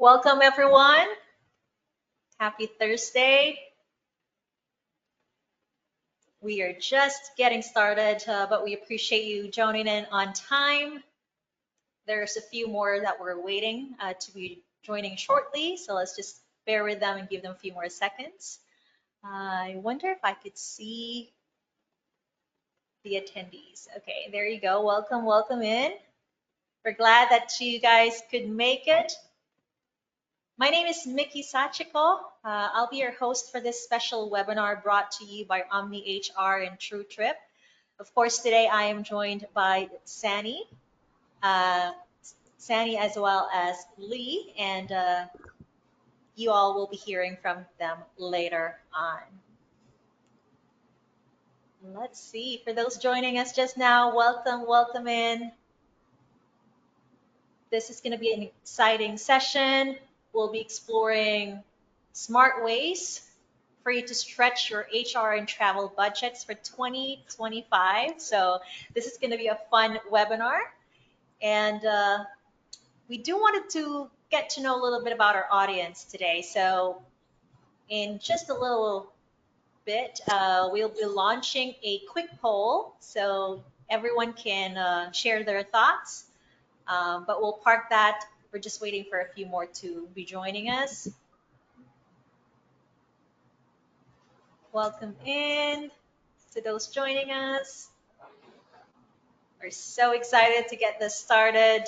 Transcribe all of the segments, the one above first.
Welcome, everyone. Happy Thursday. We are just getting started, but we appreciate you joining in on time. There's a few more that we're waiting to be joining shortly, so let's just bear with them and give them a few more seconds. I wonder if I could see the attendees. Okay, there you go. Welcome, welcome in. We're glad that you guys could make it. My name is Mickey Sachiko. I'll be your host for this special webinar brought to you by Omni HR and True Trip. Of course, today I am joined by uh, Sani as well as Lee, and you all will be hearing from them later on. Let's see, for those joining us just now, welcome, welcome in. This is going to be an exciting session. We'll be exploring smart ways for you to stretch your HR and travel budgets for 2025. So this is going to be a fun webinar. And we do wanted to get to know a little bit about our audience today. So in just a little bit, we'll be launching a quick poll so everyone can share their thoughts. But we'll park that. We're just waiting for a few more to be joining us. Welcome in to those joining us. We're so excited to get this started.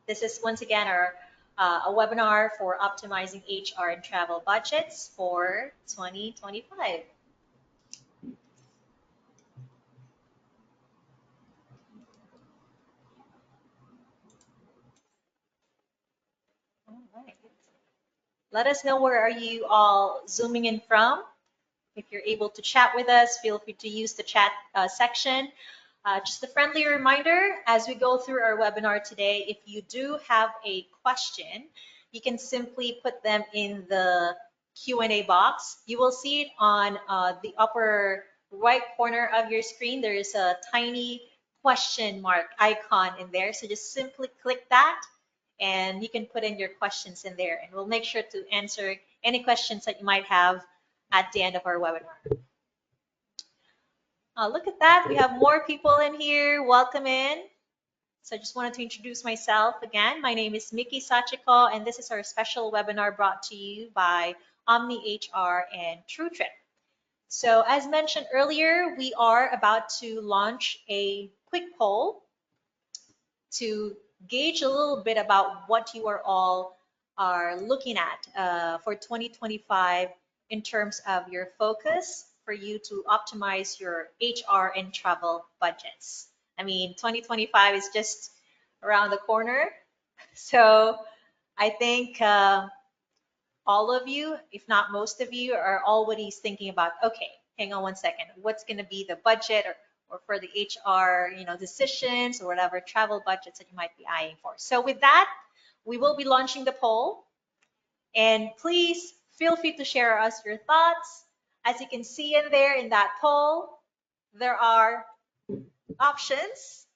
This is once again our a webinar for optimizing HR and travel budgets for 2025. All right. Let us know where are you all zooming in from. If you're able to chat with us, feel free to use the chat section. Just a friendly reminder, as we go through our webinar today, if you do have a question, you can simply put them in the Q&A box. You will see it on the upper right corner of your screen. There is a tiny question mark icon in there. So just simply click that and you can put in your questions in there. And we'll make sure to answer any questions that you might have at the end of our webinar. Look at that. We have more people in here. Welcome in. So I just wanted to introduce myself again. My name is Mickey Sachiko, and this is our special webinar brought to you by Omni HR and True Trip. So as mentioned earlier, we are about to launch a quick poll to gauge a little bit about what you are all are looking at for 2025 in terms of your focus for you to optimize your HR and travel budgets. I mean, 2025 is just around the corner. So I think all of you, if not most of you, are already thinking about, okay, hang on one second, what's going to be the budget or for the HR, decisions or whatever travel budgets that you might be eyeing for. So with that, we will be launching the poll. And please feel free to share us your thoughts. As you can see in there in that poll, there are options.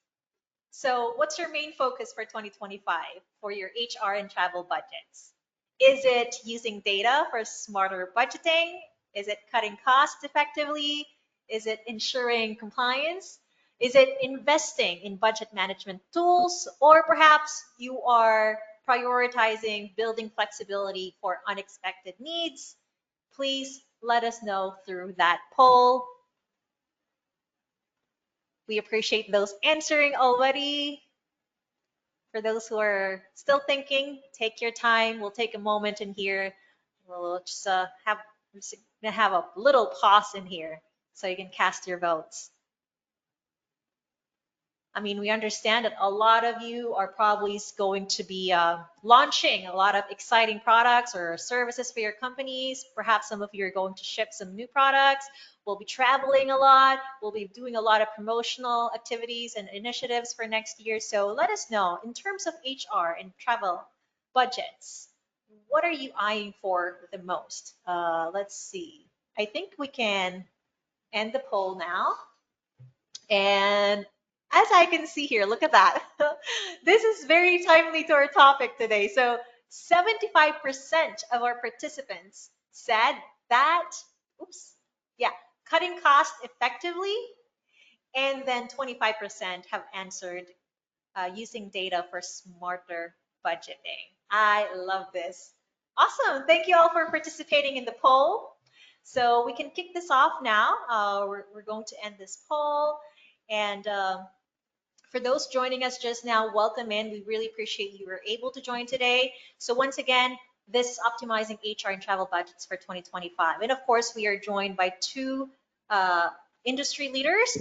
So what's your main focus for 2025 for your HR and travel budgets? Is it using data for smarter budgeting? Is it cutting costs effectively? Is it ensuring compliance? Is it investing in budget management tools? Or perhaps you are prioritizing building flexibility for unexpected needs? Please let us know through that poll. We appreciate those answering already. For those who are still thinking, take your time. We'll take a moment in here. We'll just have a little pause in here so you can cast your votes. I mean, we understand that a lot of you are probably going to be launching a lot of exciting products or services for your companies. Perhaps some of you are going to ship some new products. We'll be traveling a lot. We'll be doing a lot of promotional activities and initiatives for next year. So let us know, in terms of HR and travel budgets, what are you eyeing for the most? Let's see. I think we can end the poll now. And as I can see here, look at that. This is very timely to our topic today. So 75% of our participants said that, oops, yeah, cutting costs effectively, and then 25% have answered using data for smarter budgeting. I love this. Awesome. Thank you all for participating in the poll. So we can kick this off now. We're going to end this poll. And for those joining us just now, welcome in. We really appreciate you were able to join today. So once again, this is optimizing HR and travel budgets for 2025. And of course, we are joined by two uh, industry leaders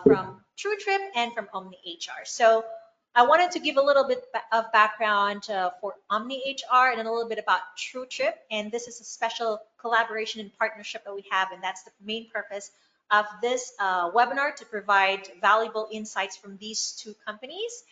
from TrueTrip and from Omni HR. So I wanted to give a little bit of background for Omni HR and a little bit about TrueTrip. And this is a special collaboration and partnership that we have, and that's the main purpose of this webinar, to provide valuable insights from these two companies.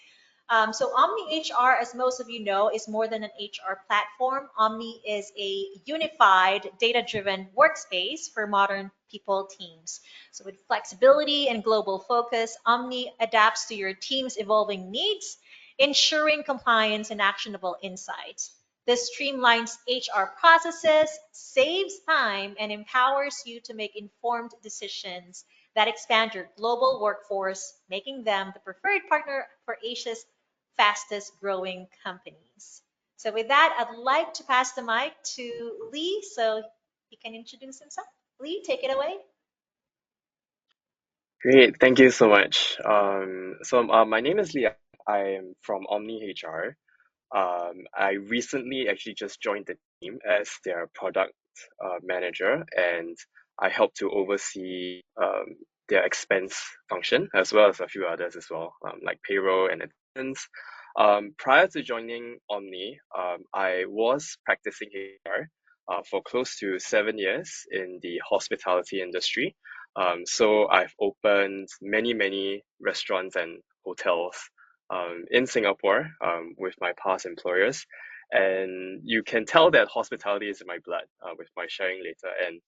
So Omni HR, as most of you know, is more than an HR platform. Omni is a unified, data-driven workspace for modern people teams. So with flexibility and global focus, Omni adapts to your team's evolving needs, ensuring compliance and actionable insights. This streamlines HR processes, saves time, and empowers you to make informed decisions that expand your global workforce, making them the preferred partner for Asia's fastest growing companies. So with that, I'd like to pass the mic to Lee so he can introduce himself. Lee, take it away. Great, thank you so much. My name is Leah. I am from Omni HR. I recently actually just joined the team as their product manager, and I help to oversee their expense function as well as a few others as well, like payroll and attendance. Prior to joining Omni, I was practicing HR for close to 7 years in the hospitality industry. So I've opened many restaurants and hotels in Singapore with my past employers. And you can tell that hospitality is in my blood with my sharing later. And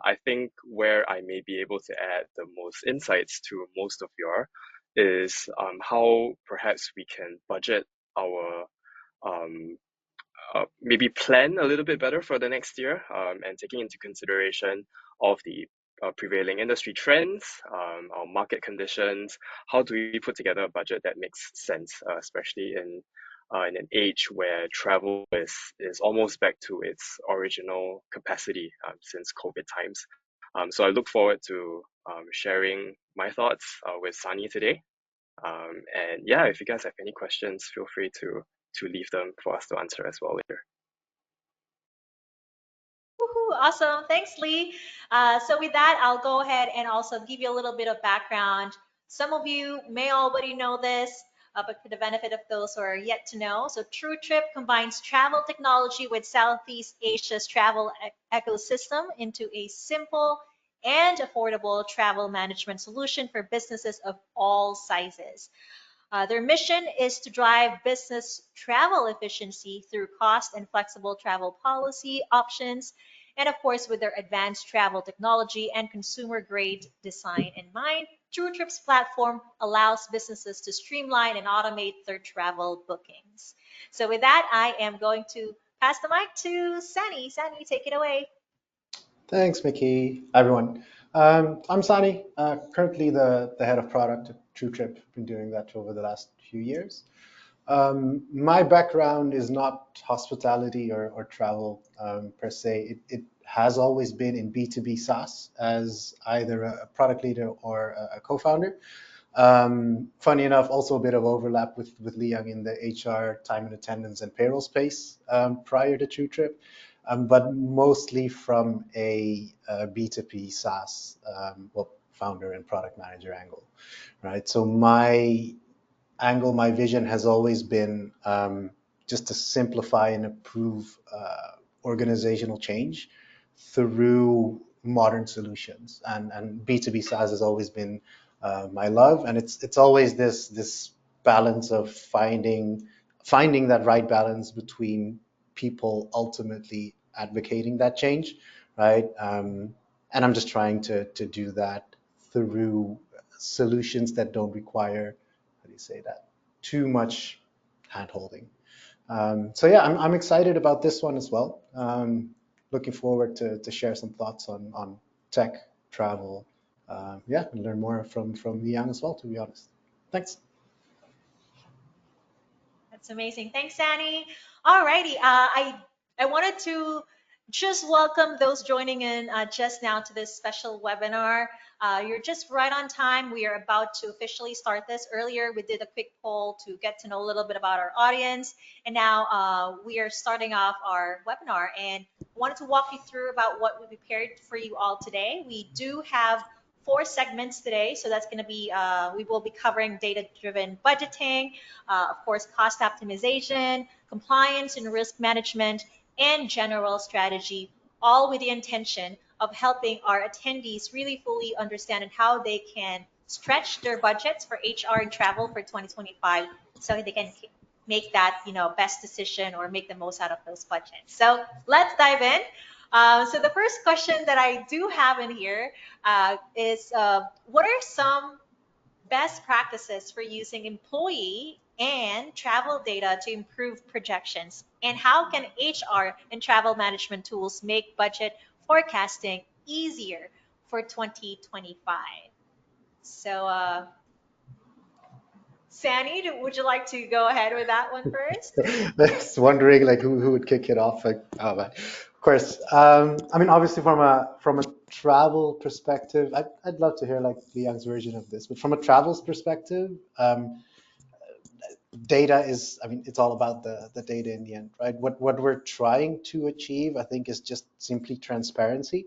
I think where I may be able to add the most insights to most of your is how perhaps we can budget our maybe plan a little bit better for the next year and taking into consideration of the prevailing industry trends, our market conditions. How do we put together a budget that makes sense, especially in an age where travel is almost back to its original capacity since COVID times. So I look forward to sharing my thoughts with Sani today. And yeah, if you guys have any questions, feel free to leave them for us to answer as well later. Woohoo, awesome. Thanks, Lee. So with that, I'll go ahead and also give you a little bit of background. Some of you may already know this, but for the benefit of those who are yet to know, so TrueTrip combines travel technology with Southeast Asia's travel ecosystem into a simple and affordable travel management solution for businesses of all sizes. Their mission is to drive business travel efficiency through cost and flexible travel policy options, and of course, with their advanced travel technology and consumer grade design in mind. TrueTrip's platform allows businesses to streamline and automate their travel bookings. So, with that, I am going to pass the mic to Sani. Sani, take it away. Thanks, Mickey. Hi, everyone. I'm Sani, currently the head of product at TrueTrip. Been doing that over the last few years. My background is not hospitality or travel per se. It has always been in B2B SaaS as either a product leader or a co-founder. Funny enough, also a bit of overlap with Liang in the HR, time and attendance, and payroll space prior to TrueTrip, but mostly from a B2B SaaS, founder and product manager angle, right? So my angle, my vision has always been just to simplify and improve organizational change through modern solutions. And B2B SaaS has always been my love. And it's always this balance of finding that right balance between people ultimately advocating that change, right? And I'm just trying to do that through solutions that don't require, how do you say that, too much hand holding. So yeah, I'm excited about this one as well. Looking forward to share some thoughts on tech, travel, yeah, and learn more from Liang as well, to be honest. Thanks. That's amazing. Thanks, Annie. Alrighty. I wanted to just welcome those joining in just now to this special webinar. You're just right on time. We are about to officially start this. Earlier, we did a quick poll to get to know a little bit about our audience, and now we are starting off our webinar. And I wanted to walk you through about what we prepared for you all today. We do have four segments today, so that's going to be we will be covering data-driven budgeting, of course, cost optimization, compliance and risk management, and general strategy, all with the intention of helping our attendees really fully understand how they can stretch their budgets for HR and travel for 2025 so they can make that best decision or make the most out of those budgets. So let's dive in. So the first question that I do have in here is what are some best practices for using employee and travel data to improve projections? And how can HR and travel management tools make budget forecasting easier for 2025? So, Sani, would you like to go ahead with that one first? Just wondering like who would kick it off. Like, oh, but of course. I mean, obviously from a travel perspective, I'd love to hear like Liang's version of this. But from a travels perspective, data is, I mean, it's all about the data in the end, right? What we're trying to achieve, I think, is just simply transparency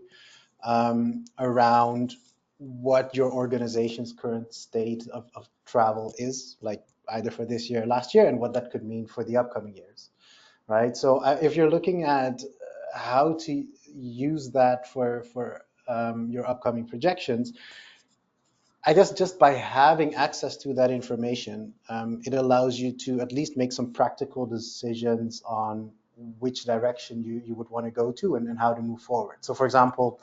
around what your organization's current state of travel is, like either for this year or last year, and what that could mean for the upcoming years, right? So if you're looking at how to use that for your upcoming projections, I guess just by having access to that information, it allows you to at least make some practical decisions on which direction you would want to go to and how to move forward. So for example,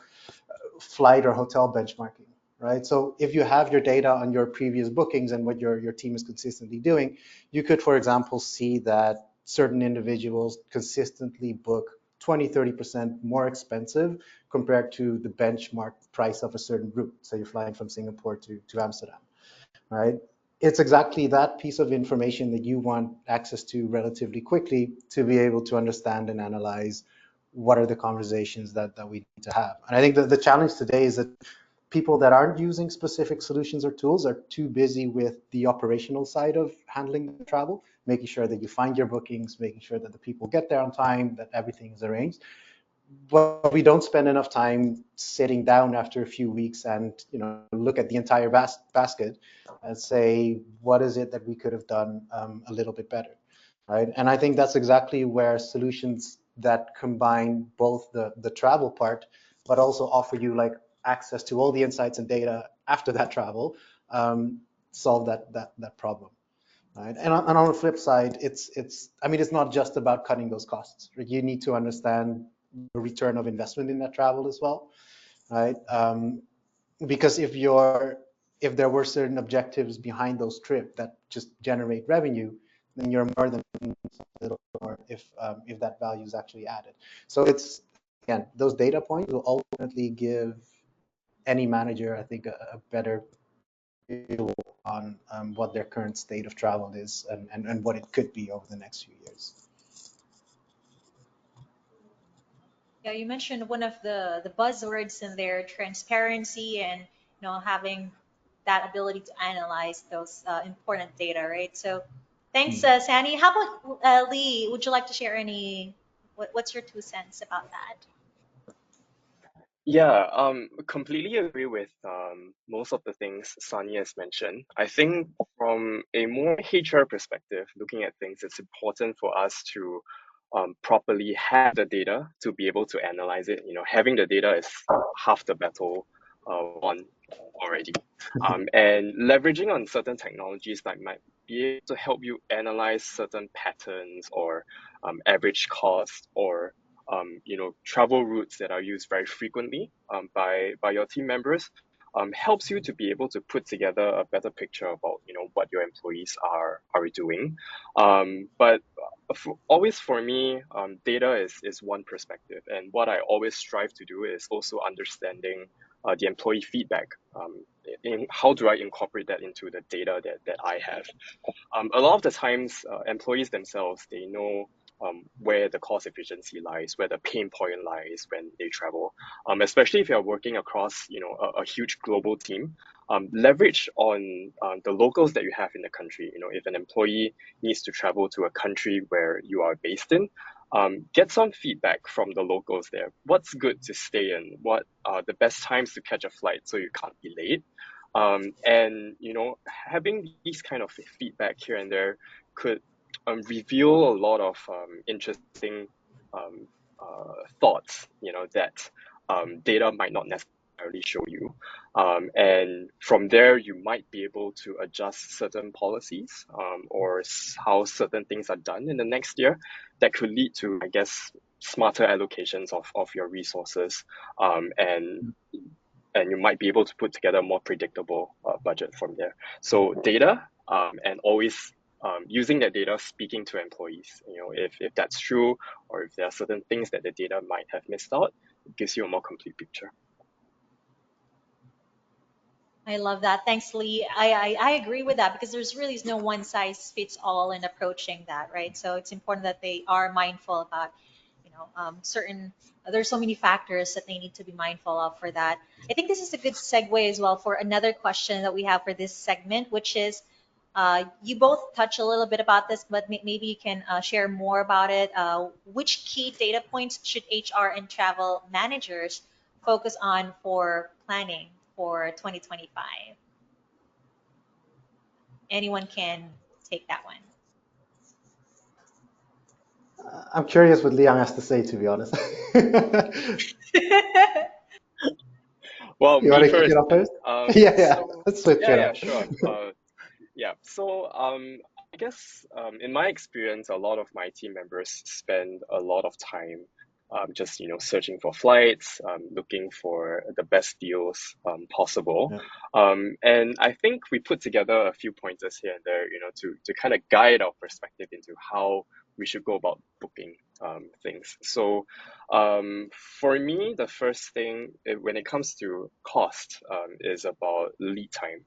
flight or hotel benchmarking, right? So if you have your data on your previous bookings and what your team is consistently doing, you could, for example, see that certain individuals consistently book 20, 30% more expensive compared to the benchmark price of a certain route. So you're flying from Singapore to Amsterdam, right? It's exactly that piece of information that you want access to relatively quickly to be able to understand and analyze what are the conversations that we need to have. And I think that the challenge today is that people that aren't using specific solutions or tools are too busy with the operational side of handling the travel, making sure that you find your bookings, making sure that the people get there on time, that everything is arranged. But we don't spend enough time sitting down after a few weeks and look at the entire basket and say, what is it that we could have done a little bit better, right? And I think that's exactly where solutions that combine both the travel part, but also offer you like access to all the insights and data after that travel, solve that problem. Right. And on the flip side, I mean, it's not just about cutting those costs. Right? You need to understand the return of investment in that travel as well, right? Because if there were certain objectives behind those trips that just generate revenue, then you're more than a little more if that value is actually added. So it's, again, those data points will ultimately give any manager, I think, a better view on what their current state of travel is and what it could be over the next few years. Yeah, you mentioned one of the buzzwords in there, transparency, and having that ability to analyze those important data, right? So, thanks, Sani. How about Lee? Would you like to share any? What's your 2 cents about that? Yeah, completely agree with most of the things Sunny has mentioned. I think from a more HR perspective, looking at things, it's important for us to properly have the data to be able to analyze it. You know, having the data is half the battle won already. And leveraging on certain technologies that might be able to help you analyze certain patterns or average cost or travel routes that are used very frequently by your team members helps you to be able to put together a better picture about what your employees are doing. But always for me, data is one perspective, and what I always strive to do is also understanding the employee feedback. In how do I incorporate that into the data that I have? A lot of the times, employees themselves, they know where the cost efficiency lies, where the pain point lies when they travel. Especially if you're working across, a huge global team, leverage on the locals that you have in the country. If an employee needs to travel to a country where you are based in, get some feedback from the locals there. What's good to stay in? What are the best times to catch a flight so you can't be late? And having these kind of feedback here and there could reveal a lot of interesting um, thoughts, that data might not necessarily show you. And from there, you might be able to adjust certain policies, or how certain things are done in the next year that could lead to, I guess, smarter allocations of your resources, and you might be able to put together a more predictable budget from there. So data, and always using that data, speaking to employees. If that's true, or if there are certain things that the data might have missed out, it gives you a more complete picture. I love that. Thanks, Lee. I agree with that because there's really no one size fits all in approaching that, right? So it's important that they are mindful about, certain, there's so many factors that they need to be mindful of for that. I think this is a good segue as well for another question that we have for this segment, which is, you both touch a little bit about this, but maybe you can share more about it. Which key data points should HR and travel managers focus on for planning for 2025? Anyone can take that one. I'm curious what Liang has to say, to be honest. Well, You me want to kick it first off then. first? Yeah, So let's switch yeah, it yeah, up. sure. Yeah. So I guess in my experience, a lot of my team members spend a lot of time just searching for flights, looking for the best deals possible, Yeah. and I think we put together a few pointers here and there, to kind of guide our perspective into how we should go about booking things. So for me, the first thing when it comes to cost is about lead time.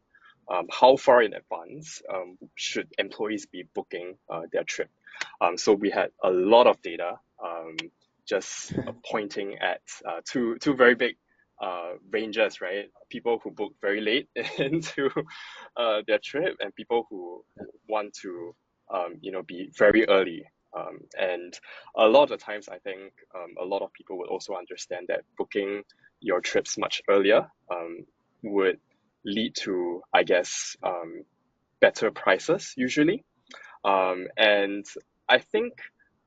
How far in advance should employees be booking their trip? So we had a lot of data, just pointing at two very big ranges, right? People who book very late into their trip, and people who want to be very early. And a lot of the times, I think a lot of people would also understand that booking your trips much earlier would lead to, I guess, better prices usually. And I think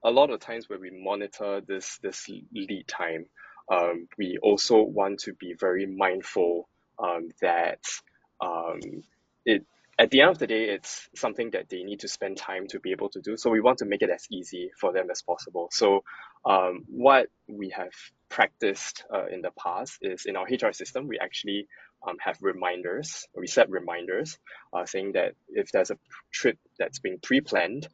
a lot of times when we monitor this lead time, we also want to be very mindful that um, it at the end of the day, it's something that they need to spend time to be able to do. So we want to make it as easy for them as possible. So what we have practiced in the past is in our HR system, we actually have reminders. We set reminders saying that if there's a trip that's been pre-planned,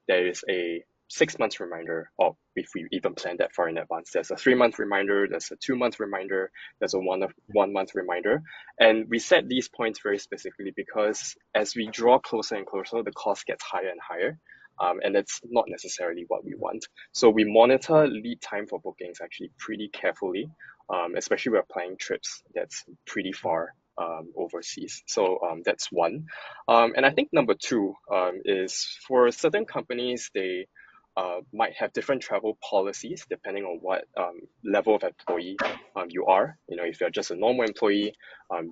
there is a 6 months reminder, or if we even plan that far in advance, there's a 3 month reminder, there's a 2 month reminder, there's a 1 month reminder. And we set these points very specifically because as we draw closer and closer, the cost gets higher and higher. And it's not necessarily what we want. So we monitor lead time for bookings actually pretty carefully, especially we're planning trips that's pretty far overseas. So that's one. And I think number two is for certain companies, they might have different travel policies depending on what level of employee you are. If you're just a normal employee,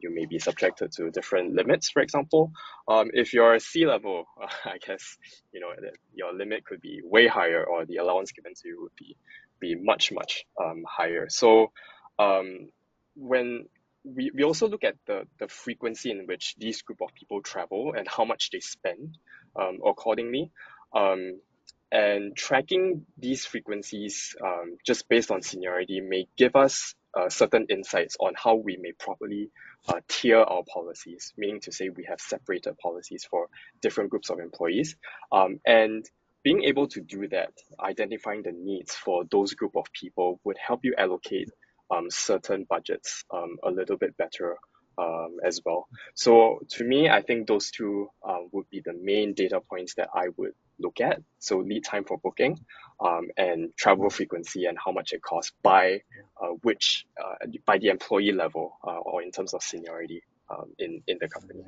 you may be subjected to different limits, for example. If you're a C-level, I guess, your limit could be way higher, or the allowance given to you would be much, much higher. So when we also look at the frequency in which these group of people travel and how much they spend accordingly. And tracking these frequencies just based on seniority may give us certain insights on how we may properly tier our policies, meaning to say we have separated policies for different groups of employees. And being able to do that, identifying the needs for those group of people would help you allocate certain budgets a little bit better as well. So to me, I think those two would be the main data points that I would look at. So lead time for booking and travel frequency and how much it costs which by the employee level or in terms of seniority in the company.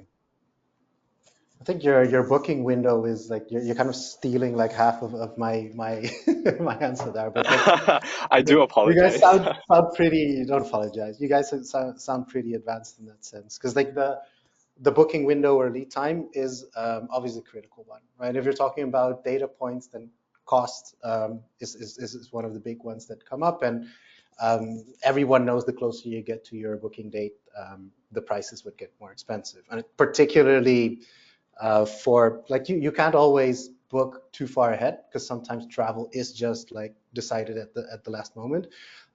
I think your booking window is like you're kind of stealing like half of my my answer there. But like, I do you guys apologize. sound pretty. Don't apologize. You guys sound pretty advanced in that sense because like the booking window or lead time is obviously a critical one, right? If you're talking about data points, then cost is one of the big ones that come up, and everyone knows the closer you get to your booking date, the prices would get more expensive, and particularly for like you can't always book too far ahead because sometimes travel is just like decided at the last moment.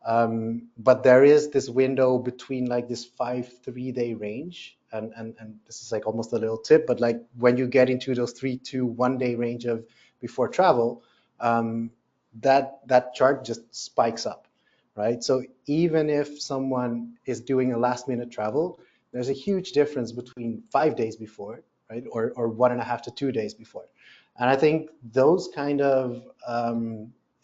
But there is this window between like this 3 day range, and this is like almost a little tip, but like when you get into those 3 to 1 day range of before travel, that chart just spikes up, right? So even if someone is doing a last minute travel, there's a huge difference between 5 days before, right, or 1.5 to 2 days before. And I think those kind of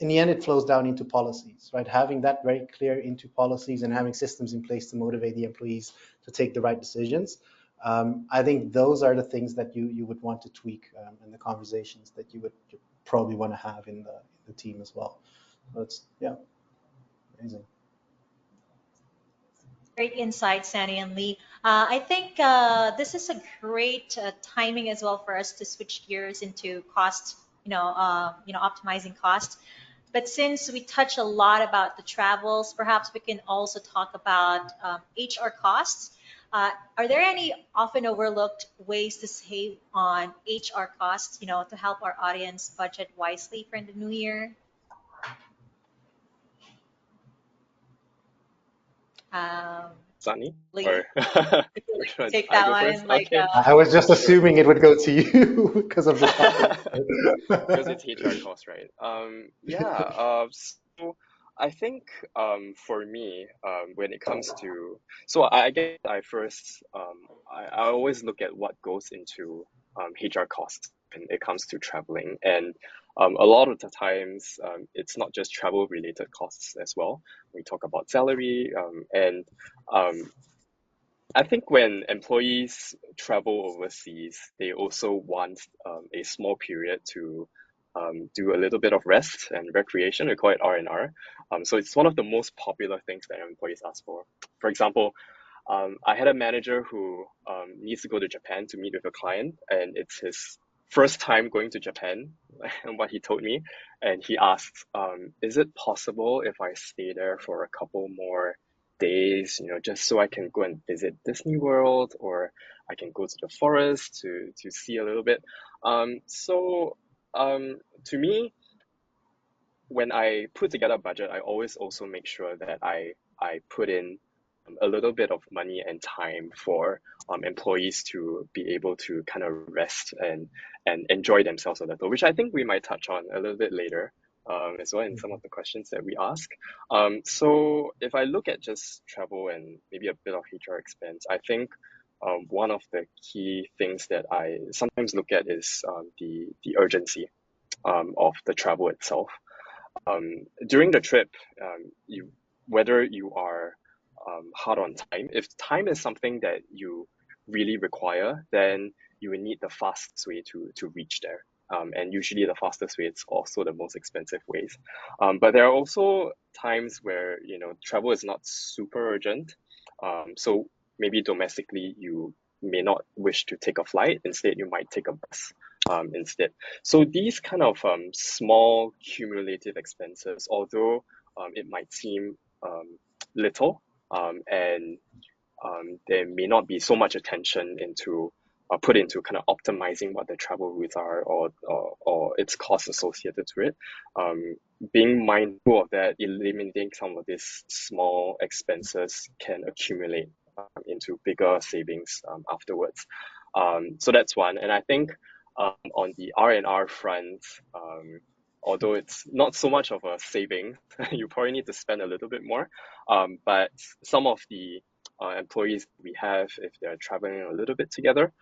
in the end, it flows down into policies, right? Having that very clear into policies and having systems in place to motivate the employees to take the right decisions. I think those are the things that you would want to tweak in the conversations that you would probably want to have in the team as well. So it's, yeah, amazing. Great insight, Sandy and Lee. I think this is a great timing as well for us to switch gears into cost, optimizing cost. But since we touch a lot about the travels, perhaps we can also talk about HR costs. Are there any often overlooked ways to save on HR costs, to help our audience budget wisely for the new year? Um, Sunny, or Lee, if you like to should take I that go first? one, like, Okay, I was just sure. assuming it would go to you because of the topic. Because it's HR cost, right? Yeah. So I think for me, when it comes to, so I guess I always look at what goes into HR costs when it comes to traveling, and a lot of the times it's not just travel related costs as well. We talk about salary and um, I think when employees travel overseas, they also want a small period to do a little bit of rest and recreation. We call it R&R. So it's one of the most popular things that employees ask for. For example, I had a manager who needs to go to Japan to meet with a client, and it's his first time going to Japan, and what he told me. And he asked, is it possible if I stay there for a couple more days, just so I can go and visit Disney World, or I can go to the forest to see a little bit. So to me, when I put together a budget, I always also make sure that I put in a little bit of money and time for employees to be able to kind of rest and enjoy themselves a little, which I think we might touch on a little bit later as well in some of the questions that we ask. So if I look at just travel and maybe a bit of HR expense, I think one of the key things that I sometimes look at is the urgency of the travel itself. During the trip, whether you are hard on time, if time is something that you really require, then you will need the fastest way to reach there. And usually the fastest way is also the most expensive ways. But there are also times where, travel is not super urgent. So maybe domestically you may not wish to take a flight. Instead, you might take a bus instead. So these kind of small cumulative expenses, although it might seem little and there may not be so much attention into put into kind of optimizing what the travel routes are or its costs associated to it. Being mindful of that, eliminating some of these small expenses can accumulate into bigger savings afterwards. So that's one. And I think On the R&R front, although it's not so much of a saving, you probably need to spend a little bit more. But some of the employees we have, if they're traveling a little bit together,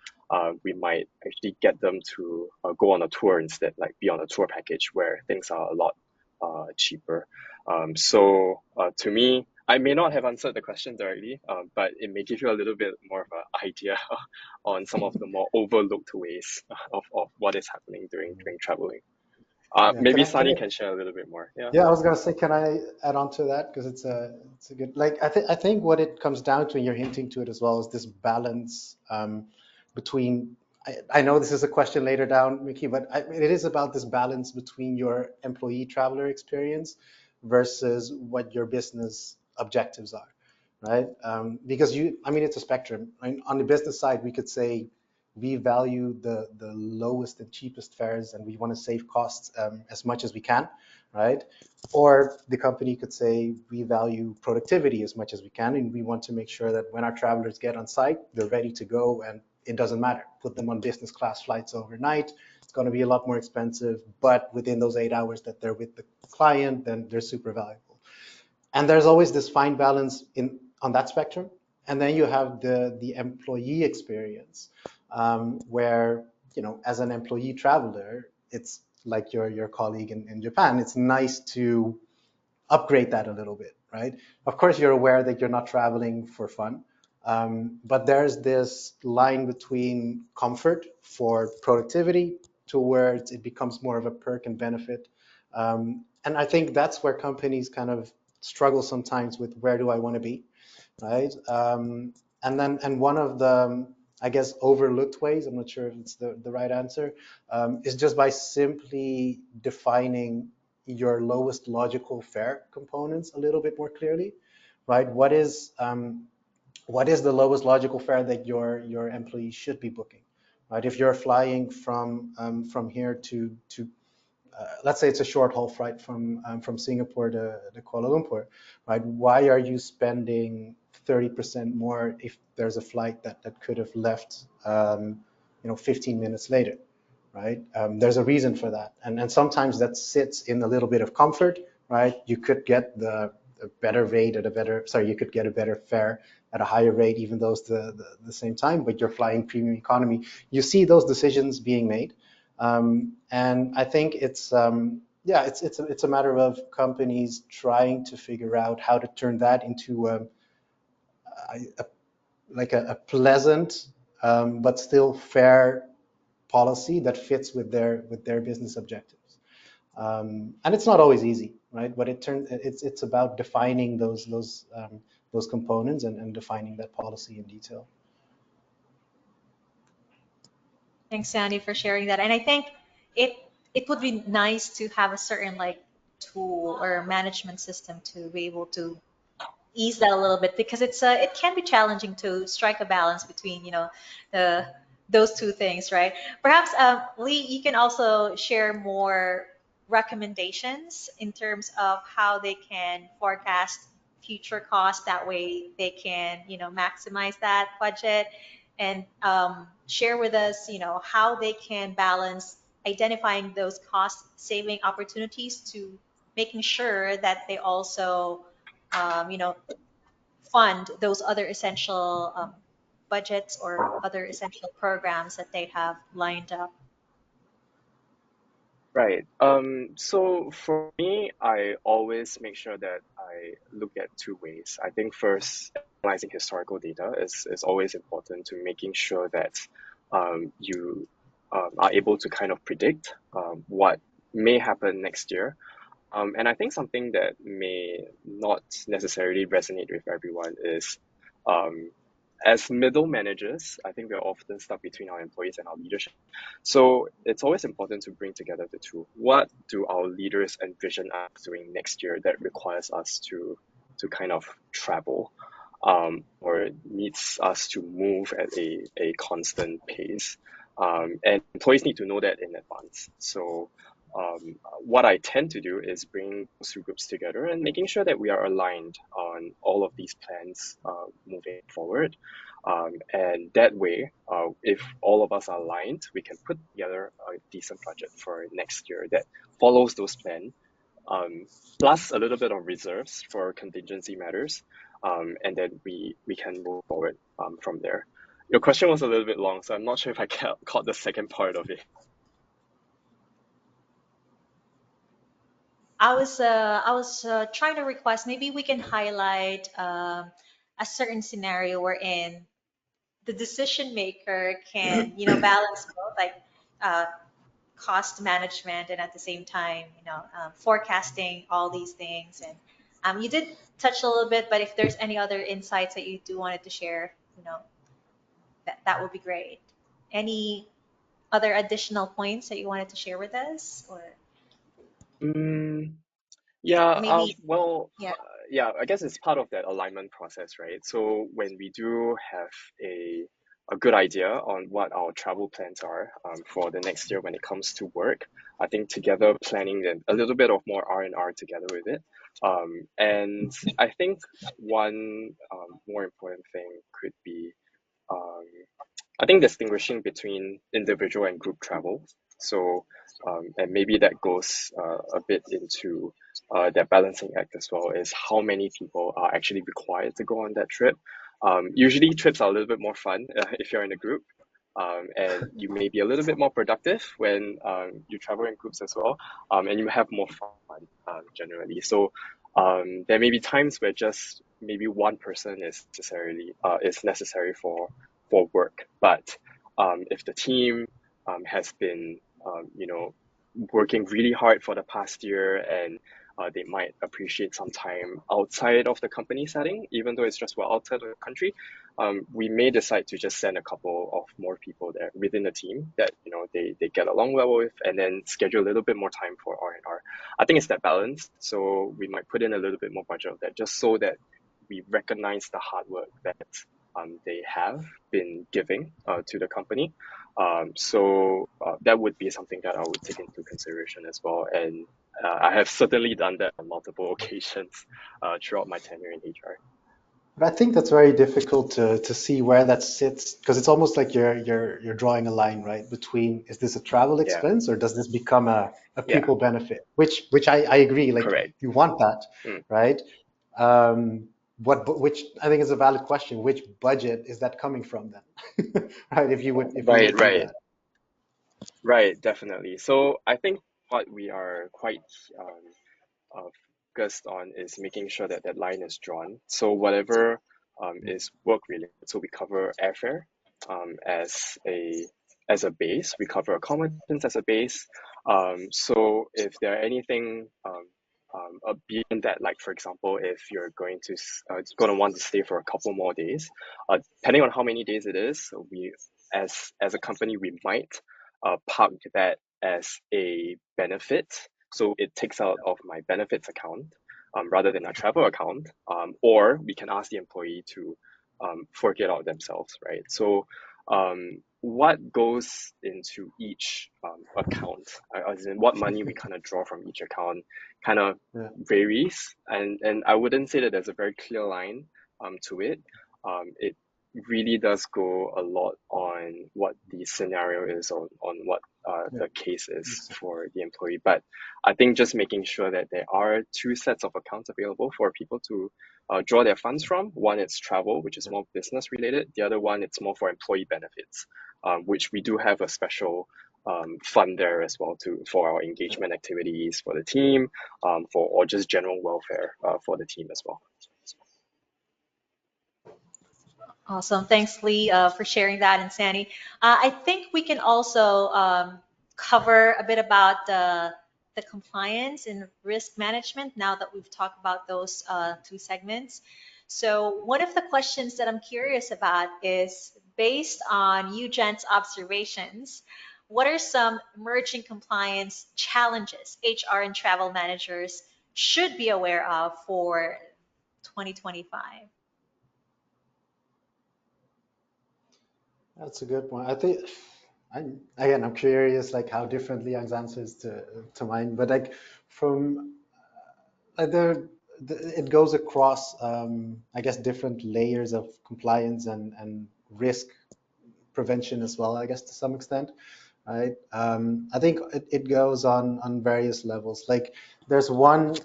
we might actually get them to go on a tour instead, like be on a tour package where things are a lot cheaper. To me, I may not have answered the question directly, but it may give you a little bit more of an idea on some of the more overlooked ways of what is happening during traveling. Yeah, Maybe can Sunny I, can share a little bit more. Yeah. yeah, I was gonna say, can I add on to that? Because it's a good, like, I think what it comes down to, and you're hinting to it as well, is this balance between, I know this is a question later down, Mickey, but it is about this balance between your employee traveler experience versus what your business objectives are, right? Because I mean, it's a spectrum. Right? On the business side, we could say we value the lowest and cheapest fares, and we want to save costs as much as we can, right? Or the company could say we value productivity as much as we can, and we want to make sure that when our travelers get on site, they're ready to go, and it doesn't matter. Put them on business class flights overnight. It's going to be a lot more expensive, but within those 8 hours that they're with the client, then they're super valuable. And there's always this fine balance in on that spectrum. And then you have the employee experience, where, as an employee traveler, it's like your colleague in Japan. It's nice to upgrade that a little bit, right? Of course, you're aware that you're not traveling for fun, but there's this line between comfort for productivity towards it becomes more of a perk and benefit. And I think that's where companies kind of struggle sometimes with where do I want to be, right? And one of the, I guess, overlooked ways, I'm not sure if it's the right answer, is just by simply defining your lowest logical fare components a little bit more clearly, right? What is the lowest logical fare that your employee should be booking, right? If you're flying from here to let's say it's a short haul flight from Singapore to Kuala Lumpur, right? Why are you spending 30% more if there's a flight that could have left 15 minutes later, right? There's a reason for that, and sometimes that sits in a little bit of comfort, right? You could get a better rate at a better, sorry, you could get a better fare at a higher rate, even though it's the same time, but you're flying premium economy. You see those decisions being made, and I think yeah, it's a matter of companies trying to figure out how to turn that into a like a pleasant but still fair policy that fits with their business objectives. And it's not always easy, right? But it's about defining those components and defining that policy in detail. Thanks, Sandy, for sharing that. And I think it it would be nice to have a certain like tool or management system to be able to ease that a little bit because it can be challenging to strike a balance between the those two things, right? Perhaps Lee, you can also share more recommendations in terms of how they can forecast future costs. That way, they can maximize that budget and share with us how they can balance identifying those cost saving opportunities to making sure that they also you know fund those other essential budgets or other essential programs that they have lined up. Right. So for me, I always make sure that I look at two ways. I think first, analyzing historical data is always important to making sure that you are able to kind of predict what may happen next year. And I think something that may not necessarily resonate with everyone is um, as middle managers, I think we're often stuck between our employees and our leadership. So it's always important to bring together the two. What do our leaders envision us doing next year that requires us to kind of travel, or needs us to move at a constant pace? And employees need to know that in advance. So what I tend to do is bring those two groups together and making sure that we are aligned on all of these plans moving forward. And that way, if all of us are aligned, we can put together a decent budget for next year that follows those plans, plus a little bit of reserves for contingency matters, and then we can move forward from there. Your question was a little bit long, so I'm not sure if I caught the second part of it. I was trying to request maybe we can highlight a certain scenario wherein the decision maker can balance both, like uh, cost management and at the same time forecasting all these things. And you did touch a little bit, but if there's any other insights that you do wanted to share, that would be great. Any other additional points that you wanted to share with us, or Mm, Yeah, maybe yeah. yeah, I guess it's part of that alignment process, right? So when we do have a good idea on what our travel plans are for the next year when it comes to work, I think together planning and a little bit of more R&R together with it. And I think one more important thing could be um, I think distinguishing between individual and group travel. So, and maybe that goes a bit into that balancing act as well, is how many people are actually required to go on that trip. Usually, trips are a little bit more fun if you're in a group, and you may be a little bit more productive when you travel in groups as well, and you have more fun generally. So, there may be times where just maybe one person is necessary for work. But if the team has been, working really hard for the past year, and they might appreciate some time outside of the company setting, even though it's just well outside of the country, we may decide to just send a couple of more people there within the team that they get along well with, and then schedule a little bit more time for R&R. I think it's that balance. So we might put in a little bit more budget of that, just so that we recognize the hard work that they have been giving to the company. So that would be something that I would take into consideration as well. And I have certainly done that on multiple occasions throughout my tenure in HR. But I think that's very difficult to see where that sits, because it's almost like you're drawing a line, right, between, is this a travel Yeah, expense or does this become a yeah, people benefit? Which I agree, like correct. you want that, Mm. right? Which I think is a valid question. Which budget is that coming from then? Right? If you would Right, do right, that. right, definitely. So I think what we are quite focused on is making sure that that line is drawn. So whatever is work related, so we cover airfare as a base, we cover accommodations as a base. So if there are anything beyond that, like for example, if you're going to want to stay for a couple more days, depending on how many days it is, we as a company we might park that as a benefit, so it takes out of my benefits account rather than a travel account, or we can ask the employee to fork it out themselves, right? So what goes into each account, as in what money we kind of draw from each account, kind of Yeah. varies, and I wouldn't say that there's a very clear line to it. It really does go a lot on what the scenario is, on what Yeah. the case is Makes sense. for the employee. But I think just making sure that there are two sets of accounts available for people to draw their funds from. One, it's travel, which is more business related. The other one, it's more for employee benefits, which we do have a special fund there as well for our engagement activities for the team, or just general welfare for the team as well. Awesome. Thanks, Lee, for sharing that, and Sandy. I think we can also cover a bit about the compliance and risk management now that we've talked about those two segments. So, one of the questions that I'm curious about is based on UGent's observations, what are some emerging compliance challenges HR and travel managers should be aware of for 2025? That's a good one. I think I'm curious like how different Liang's answer is to mine, but like from it goes across I guess different layers of compliance and risk prevention as well, I guess, to some extent, right? I think it goes on various levels. Like there's one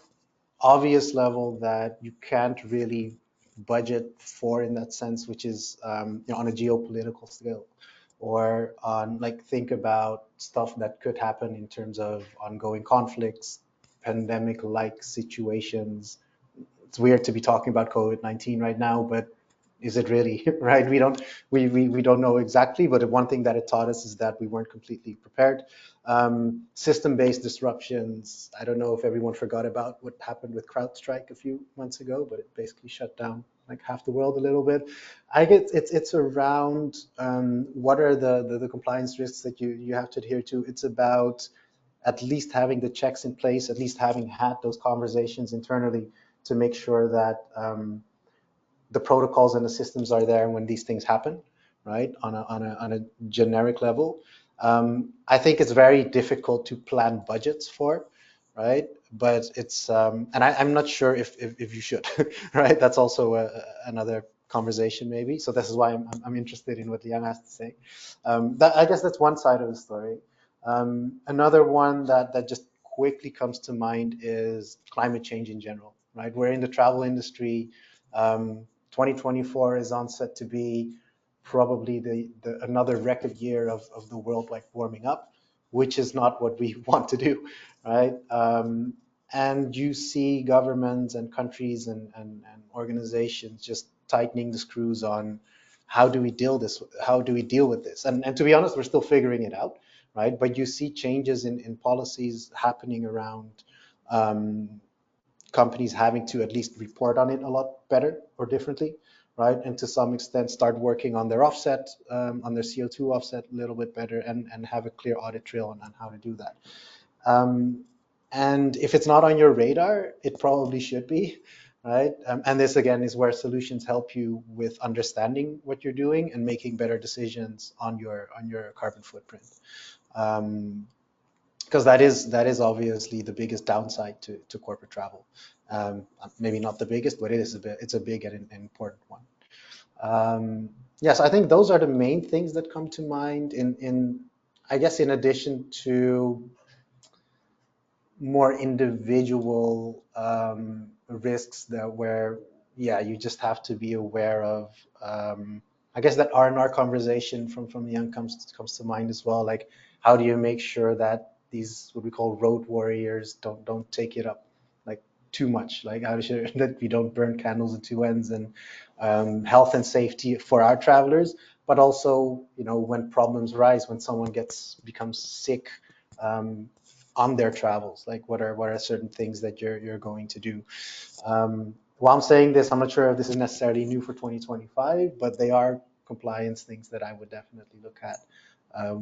obvious level that you can't really budget for in that sense, which is on a geopolitical scale, or on like think about stuff that could happen in terms of ongoing conflicts, pandemic-like situations. It's weird to be talking about COVID-19 right now, but is it really right? We don't know exactly, but one thing that it taught us is that we weren't completely prepared. System-based disruptions. I don't know if everyone forgot about what happened with CrowdStrike a few months ago, but it basically shut down like half the world a little bit. I get it's around what are the compliance risks that you have to adhere to. It's about at least having the checks in place, at least having had those conversations internally to make sure that the protocols and the systems are there when these things happen, right? On a generic level. I think it's very difficult to plan budgets for, right? But it's and I'm not sure if you should, right? That's also another conversation maybe. So this is why I'm interested in what Liang has to say. I guess that's one side of the story. Another one that just quickly comes to mind is climate change in general, right? We're in the travel industry. 2024 is on set to be probably another record year of the world like warming up, which is not what we want to do, right? And you see governments and countries and organizations just tightening the screws on how do we deal with this? And to be honest, we're still figuring it out, right? But you see changes in policies happening around companies having to at least report on it a lot better or differently, right? And to some extent start working on their offset, on their CO2 offset a little bit better and have a clear audit trail on how to do that. And if it's not on your radar, it probably should be, right? And this again is where solutions help you with understanding what you're doing and making better decisions on your carbon footprint. Because that is obviously the biggest downside to corporate travel. Maybe not the biggest, but it's a big and important one. Yes, I think those are the main things that come to mind. I guess in addition to more individual risks where you just have to be aware of. I guess that R&R conversation from Young comes to mind as well. Like, how do you make sure that these what we call road warriors don't take it up like too much? Like, how to sure that we don't burn candles at two ends, and health and safety for our travelers, but also when problems rise, when someone becomes sick. On their travels, like what are certain things that you're going to do. While I'm saying this, I'm not sure if this is necessarily new for 2025, but they are compliance things that I would definitely look at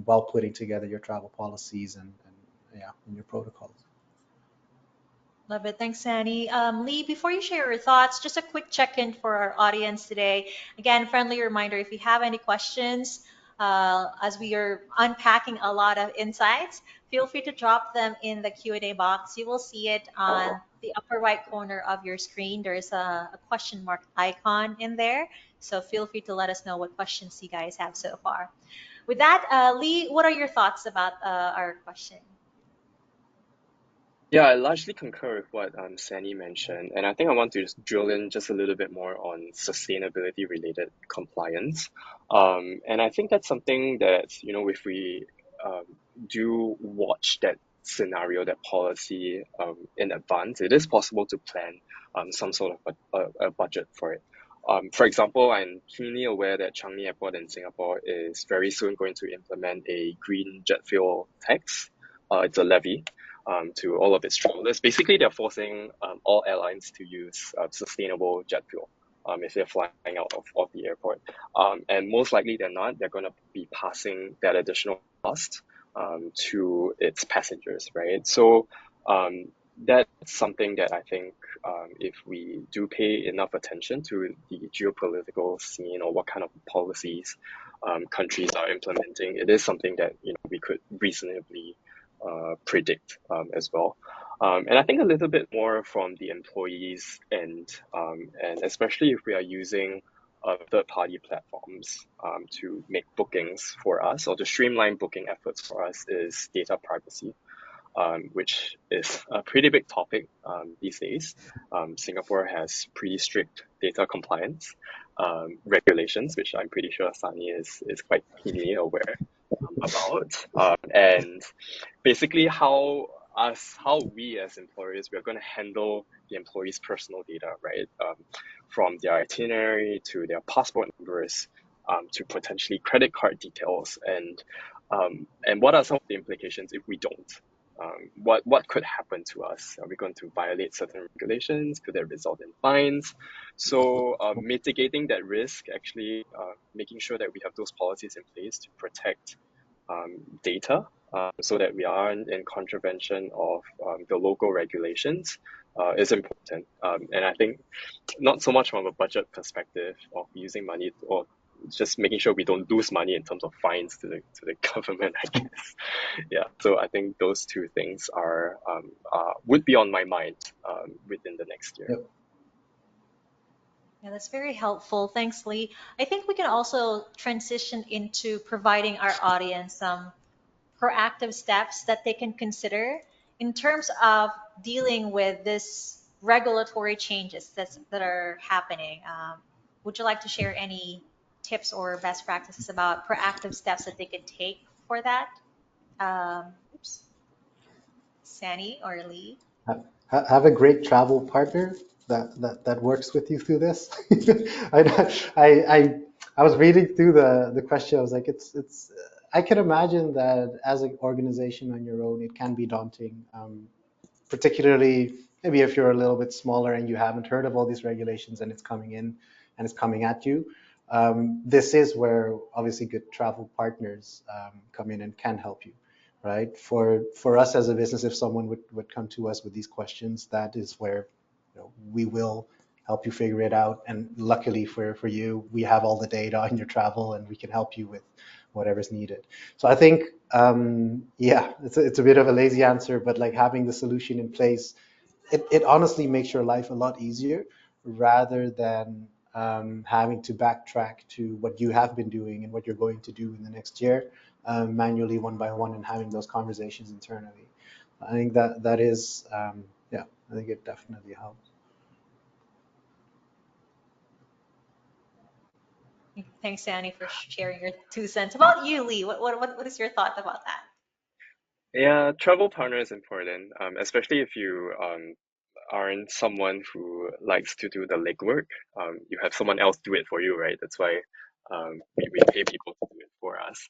while putting together your travel policies and your protocols. Love it. Thanks, Sandy. Lee, before you share your thoughts, just a quick check-in for our audience today. Again, friendly reminder, if you have any questions, as we are unpacking a lot of insights, feel free to drop them in the Q&A box. You will see it on the upper right corner of your screen. There's a question mark icon in there. So feel free to let us know what questions you guys have so far. With that, Lee, what are your thoughts about our question? Yeah, I largely concur with what Sandy mentioned, and I think I want to just drill in just a little bit more on sustainability related compliance. And I think that's something that, if we um, do watch that scenario, that policy in advance, it is possible to plan some sort of a budget for it. For example, I'm keenly aware that Changi Airport in Singapore is very soon going to implement a green jet fuel tax. It's a levy to all of its travelers. Basically, they're forcing all airlines to use sustainable jet fuel if they're flying out of the airport. And most likely they're not. They're going to be passing that additional cost to its passengers, right? So that's something that I think if we do pay enough attention to the geopolitical scene or what kind of policies countries are implementing, it is something that we could reasonably predict as well. And I think a little bit more from the employees and especially if we are using third-party platforms to make bookings for us or to streamline booking efforts for us is data privacy, which is a pretty big topic these days. Singapore has pretty strict data compliance regulations, which I'm pretty sure Sunny is quite keenly aware about. And basically, how we as employers, we are going to handle the employees' personal data, right? From their itinerary to their passport numbers, to potentially credit card details, and what are some of the implications if we don't? What could happen to us? Are we going to violate certain regulations? Could that result in fines? So mitigating that risk, actually making sure that we have those policies in place to protect data, so that we aren't in contravention of the local regulations, is important. And I think not so much from a budget perspective of using money or just making sure we don't lose money in terms of fines to the government, I guess. Yeah. So I think those two things would be on my mind within the next year. Yep. Yeah, that's very helpful. Thanks, Lee. I think we can also transition into providing our audience some proactive steps that they can consider in terms of dealing with this regulatory changes that are happening. Would you like to share any tips or best practices about proactive steps that they could take for that? Oops, Sani or Lee? Have a great travel partner that works with you through this. I was reading through the question. I was like, it's. I can imagine that as an organization on your own, it can be daunting, particularly maybe if you're a little bit smaller and you haven't heard of all these regulations and it's coming in and it's coming at you. This is where obviously good travel partners come in and can help you, right? For us as a business, if someone would come to us with these questions, that is where we will help you figure it out. And luckily for you, we have all the data on your travel and we can help you with whatever's needed. So I think, yeah, it's a bit of a lazy answer, but like having the solution in place, it honestly makes your life a lot easier rather than having to backtrack to what you have been doing and what you're going to do in the next year, manually one by one and having those conversations internally. I think that is, yeah, I think it definitely helps. Thanks, Sani, for sharing your 2 cents. About you, Lee, what is your thought about that? Yeah, travel partner is important, especially if you aren't someone who likes to do the legwork. You have someone else do it for you, right? That's why we pay people to do it for us.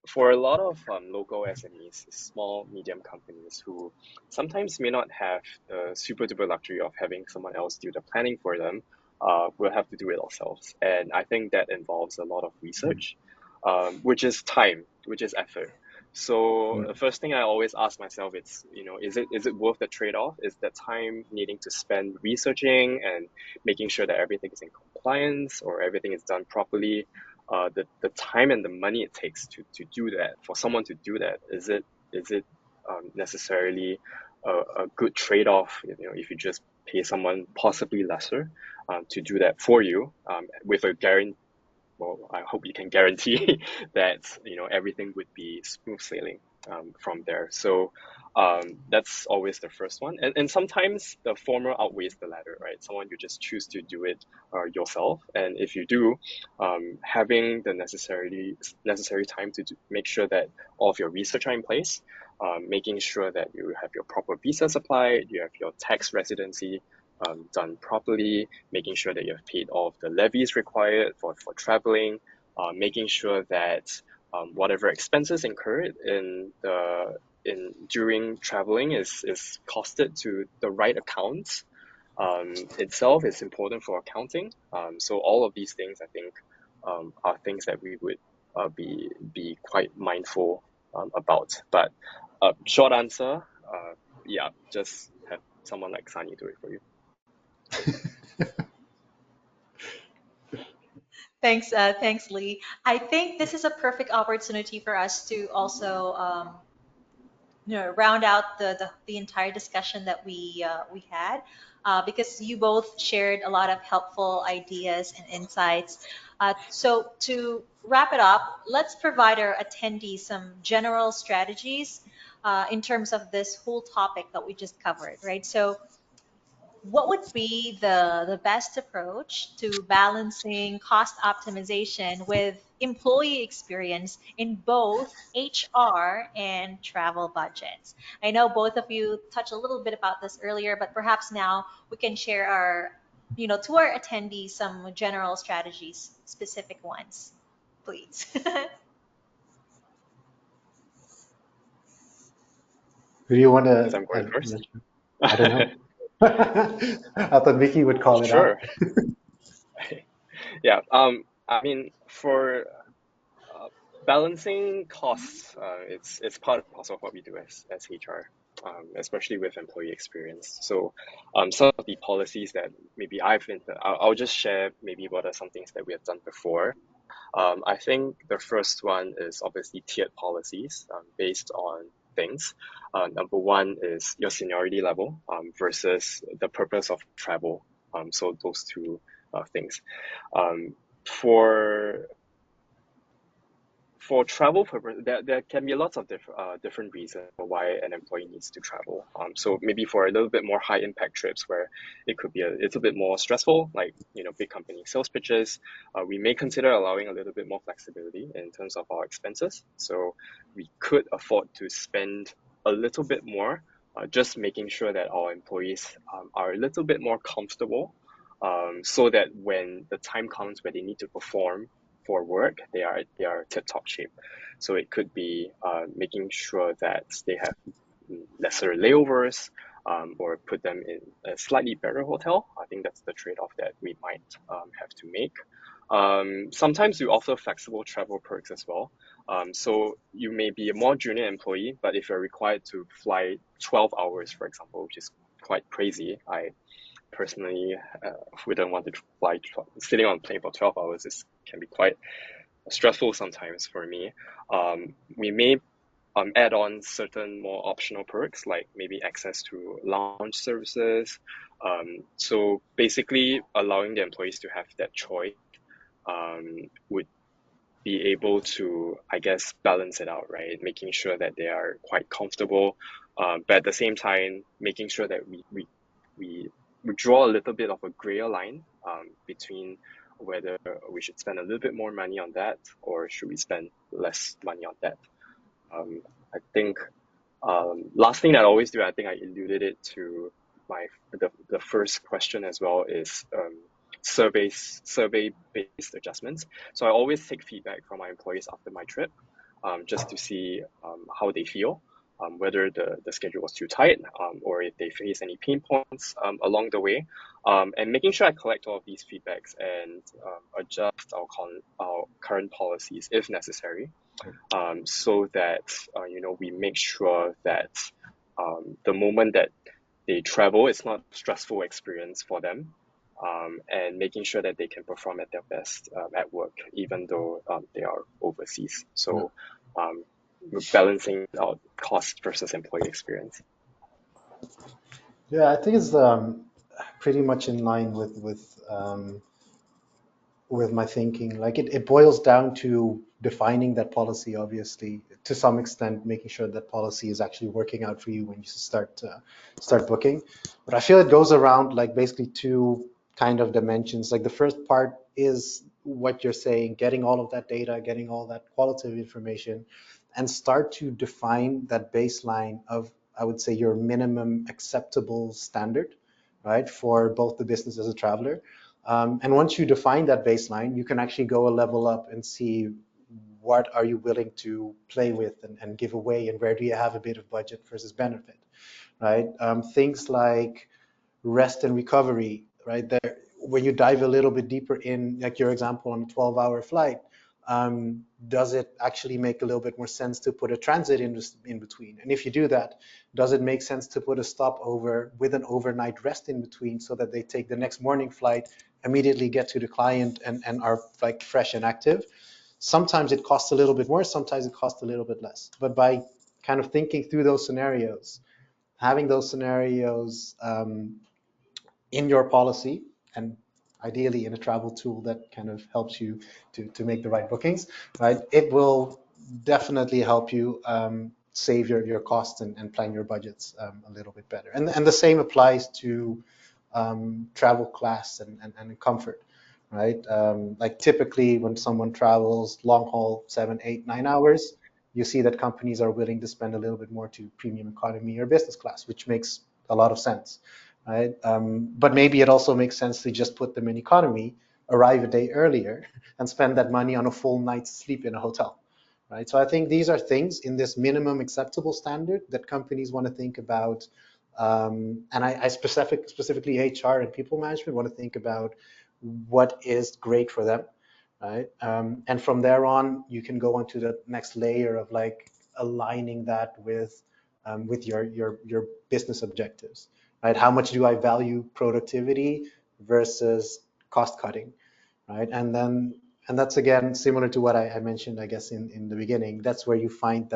For a lot of local SMEs, small, medium companies who sometimes may not have the super duper luxury of having someone else do the planning for them, we'll have to do it ourselves. And I think that involves a lot of research, which is time, which is effort. So Yeah. the first thing I always ask myself is, is it worth the trade-off? Is the time needing to spend researching and making sure that everything is in compliance or everything is done properly? The time and the money it takes to do that, for someone to do that, is it necessarily a good trade-off? If you just pay someone possibly lesser to do that for you, with a guarantee, well, I hope you can guarantee that everything would be smooth sailing from there. So that's always the first one, and sometimes the former outweighs the latter, right? Someone you just choose to do it yourself, and if you do, having the necessary time to make sure that all of your research are in place, making sure that you have your proper visa supplied, you have your tax residency done properly, making sure that you have paid all of the levies required for traveling, making sure that whatever expenses incurred in during traveling is costed to the right accounts itself is important for accounting. So all of these things, I think, are things that we would be quite mindful about. But short answer, yeah, just have someone like Sunny do it for you. Thanks, Lee. I think this is a perfect opportunity for us to also round out the entire discussion that we had, because you both shared a lot of helpful ideas and insights. So to wrap it up, let's provide our attendees some general strategies in terms of this whole topic that we just covered, right? So what would be the best approach to balancing cost optimization with employee experience in both HR and travel budgets? I know both of you touched a little bit about this earlier, but perhaps now we can share to our attendees some general strategies, specific ones, please. Who do you want As to? I'm going first. I don't know. I thought Mickey would call it Sure. out. Yeah. I mean, for uh, balancing costs, it's part and parcel of what we do as HR, especially with employee experience. So, some of the policies that maybe I'll just share maybe what are some things that we have done before. I think the first one is obviously tiered policies based on things. Number one is your seniority level versus the purpose of travel. So those two things. Um, for for travel purpose, there can be lots of different reasons for why an employee needs to travel. So maybe for a little bit more high impact trips where it could be a little bit more stressful, like big company sales pitches, we may consider allowing a little bit more flexibility in terms of our expenses. So we could afford to spend a little bit more, just making sure that our employees are a little bit more comfortable, so that when the time comes where they need to perform for work, they are tip-top shape. So it could be making sure that they have lesser layovers, or put them in a slightly better hotel. I think that's the trade-off that we might have to make. Sometimes we offer flexible travel perks as well. So you may be a more junior employee, but if you're required to fly 12 hours, for example, which is quite crazy, I personally wouldn't want to fly. Sitting on a plane for 12 hours can be quite stressful sometimes for me. We may add on certain more optional perks, like maybe access to lounge services. So basically, allowing the employees to have that choice would be able to, I guess, balance it out, right? Making sure that they are quite comfortable, but at the same time, making sure that we draw a little bit of a grayer line between whether we should spend a little bit more money on that or should we spend less money on that. I think last thing that I always do, I think I alluded it to the first question as well, is survey based adjustments. So I always take feedback from my employees after my trip, just to see how they feel, whether the schedule was too tight, or if they face any pain points along the way, and making sure I collect all of these feedbacks and adjust our current policies if necessary, so that we make sure that the moment that they travel, it's not a stressful experience for them, and making sure that they can perform at their best at work, even though they are overseas. So we're balancing out cost versus employee experience. Yeah, I think it's pretty much in line with my thinking. Like it boils down to defining that policy, obviously, to some extent, making sure that policy is actually working out for you when you start booking. But I feel it goes around like basically two kind of dimensions. Like the first part is what you're saying, getting all of that data, getting all that qualitative information, and start to define that baseline of, I would say, your minimum acceptable standard, right, for both the business as a traveler. And once you define that baseline, you can actually go a level up and see what are you willing to play with and give away, and where do you have a bit of budget versus benefit, right? Things like rest and recovery, right? There, when you dive a little bit deeper in, like your example on a 12-hour flight, does it actually make a little bit more sense to put a transit in between? And if you do that, does it make sense to put a stopover with an overnight rest in between so that they take the next morning flight, immediately get to the client and are like fresh and active? Sometimes it costs a little bit more, sometimes it costs a little bit less. But by kind of thinking through those scenarios, having those scenarios in your policy, and ideally in a travel tool that kind of helps you to make the right bookings, right? It will definitely help you save your costs and plan your budgets a little bit better. And the same applies to travel class and comfort, right? Like typically when someone travels long haul, 7, 8, 9 hours, you see that companies are willing to spend a little bit more to premium economy or business class, which makes a lot of sense, right? But maybe it also makes sense to just put them in economy, arrive a day earlier, and spend that money on a full night's sleep in a hotel, right? So I think these are things in this minimum acceptable standard that companies want to think about. And I specifically HR and people management want to think about what is great for them, right? And from there on, you can go on to the next layer of like aligning that with your business objectives, right? How much do I value productivity versus cost cutting, right? And that's again similar to what I mentioned, I guess, in the beginning. That's where you find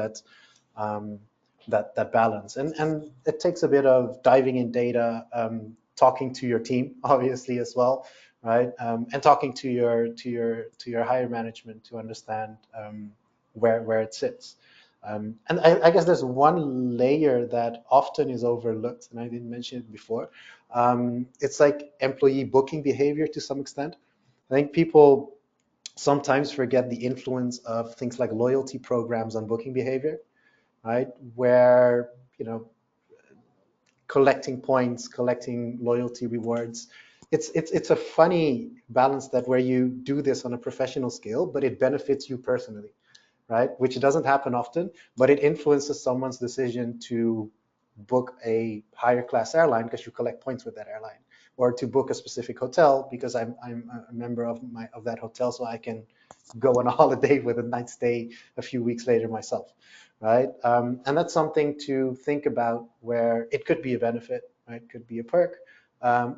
um, that balance, and it takes a bit of diving in data, talking to your team, obviously as well, right? And talking to your higher management to understand where it sits. And I guess there's one layer that often is overlooked, and I didn't mention it before. It's like employee booking behavior to some extent. I think people sometimes forget the influence of things like loyalty programs on booking behavior, right? Where, you know, collecting points, collecting loyalty rewards. It's a funny balance that where you do this on a professional scale, but it benefits you personally, right? Which doesn't happen often, but it influences someone's decision to book a higher class airline because you collect points with that airline, or to book a specific hotel because I'm a member of that hotel, so I can go on a holiday with a night stay a few weeks later myself, right? And that's something to think about where it could be a benefit, right? It could be a perk,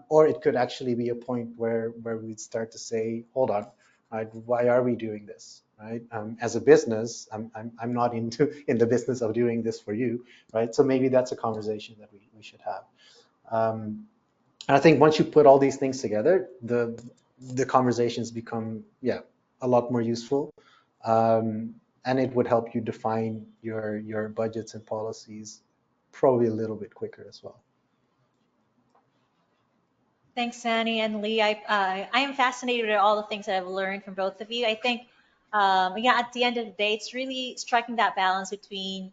or it could actually be a point where we'd start to say, hold on, right? Why are we doing this, right? As a business, I'm not in the business of doing this for you, right? So maybe that's a conversation that we should have. And I think once you put all these things together, the conversations become, yeah, a lot more useful, and it would help you define your budgets and policies probably a little bit quicker as well. Thanks, Sandy and Lee. I am fascinated with all the things that I've learned from both of you. I think, yeah, at the end of the day, it's really striking that balance between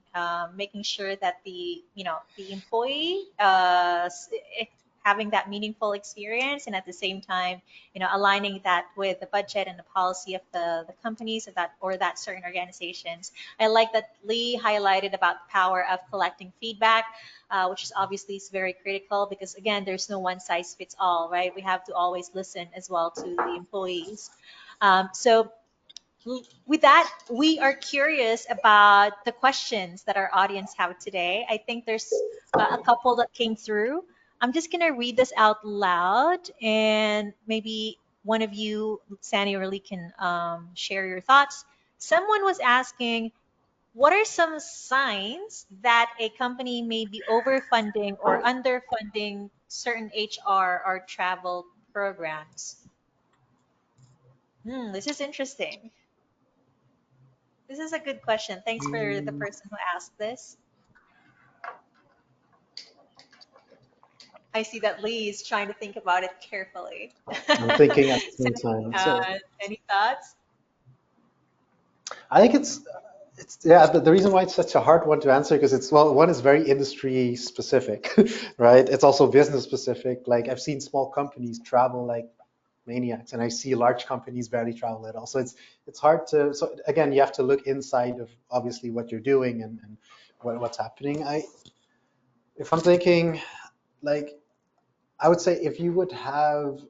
making sure that the employee having that meaningful experience, and at the same time, aligning that with the budget and the policy of the companies of that or that certain organizations. I like that Lee highlighted about the power of collecting feedback, which is obviously is very critical because again, there's no one size fits all, right? We have to always listen as well to the employees. So with that, we are curious about the questions that our audience have today. I think there's a couple that came through. I'm just gonna read this out loud, and maybe one of you, Sani or Lee, can share your thoughts. Someone was asking, what are some signs that a company may be overfunding or underfunding certain HR or travel programs? This is interesting. This is a good question. Thanks for the person who asked this. I see that Lee is trying to think about it carefully. I'm thinking at the same Sandy, time. So any thoughts? I think it's yeah, the reason why it's such a hard one to answer because it's, well, one is very industry specific, right? It's also business specific. Like I've seen small companies travel like maniacs, and I see large companies barely travel at all. So it's hard to. So again, you have to look inside of obviously what you're doing and what's happening. If I'm thinking, like, I would say if you would have,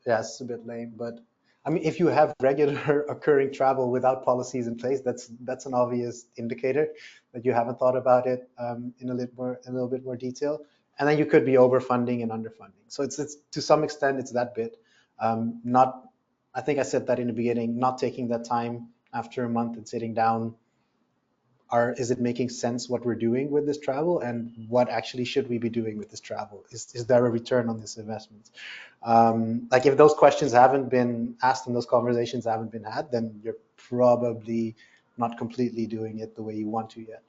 yeah, it's a bit lame, but I mean, if you have regular occurring travel without policies in place, that's an obvious indicator that you haven't thought about it in a little bit more detail. And then you could be overfunding and underfunding. So it's to some extent it's that bit. Not, I think I said that in the beginning, not taking that time after a month and sitting down, is it making sense what we're doing with this travel, and what actually should we be doing with this travel? Is there a return on this investment? Like if those questions haven't been asked and those conversations haven't been had, then you're probably not completely doing it the way you want to yet.